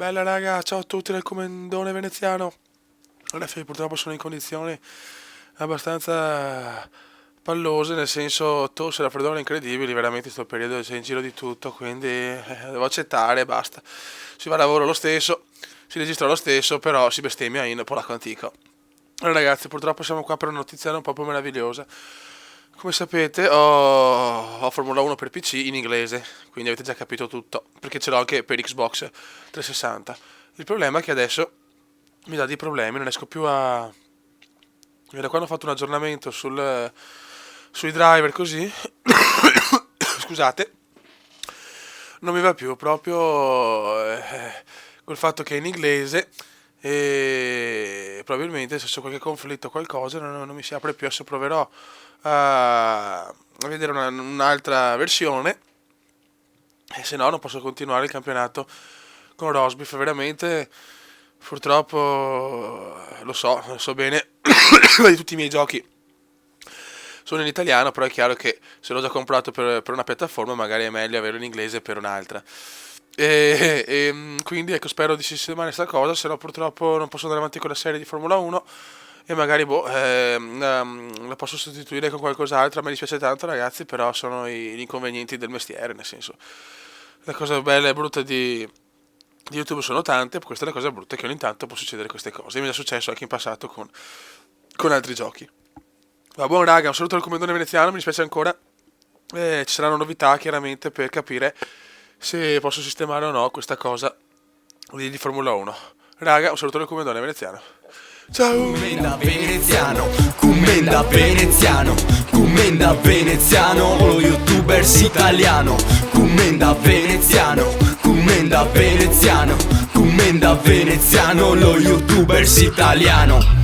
Bella raga, ciao a tutti del Comendone veneziano. Adesso purtroppo sono in condizioni abbastanza pallose, nel senso tosse e raffreddore incredibili, veramente in sto periodo c'è in giro di tutto, quindi devo accettare e basta. Si va a lavoro lo stesso, si registra lo stesso, però si bestemmia in polacco antico. Allora ragazzi, purtroppo siamo qua per una notizia un po' meravigliosa. Come sapete ho Formula 1 per PC in inglese, quindi avete già capito tutto, perché ce l'ho anche per Xbox 360. Il problema è che adesso mi dà dei problemi, non riesco più a... Da quando ho fatto un aggiornamento sui driver così, scusate, non mi va più proprio col fatto che è in inglese e probabilmente se c'è qualche conflitto o qualcosa non mi si apre più. Adesso proverò a vedere un'altra versione e se no non posso continuare il campionato con Rosbif. Veramente purtroppo lo so bene di tutti i miei giochi sono in italiano, però è chiaro che se l'ho già comprato per una piattaforma magari è meglio averlo in inglese per un'altra. Quindi ecco, spero di sistemare sta cosa, se no purtroppo non posso andare avanti con la serie di Formula 1 e magari la posso sostituire con qualcos'altro. A me dispiace tanto ragazzi, però sono gli inconvenienti del mestiere, nel senso, la cosa bella e brutta di YouTube sono tante, questa è la cosa brutta, che ogni tanto può succedere queste cose. Mi è già successo anche in passato con altri giochi. Va buon raga, un saluto dal Comendone veneziano, mi dispiace ancora. Ci saranno novità chiaramente per capire se posso sistemare o no questa cosa di Formula 1. Raga, un saluto dal Comendone veneziano. Ciao! Commenda veneziano, commenda veneziano, commenda veneziano, lo youtubers italiano. Commenda veneziano, commenda veneziano, commenda veneziano, lo youtubers italiano.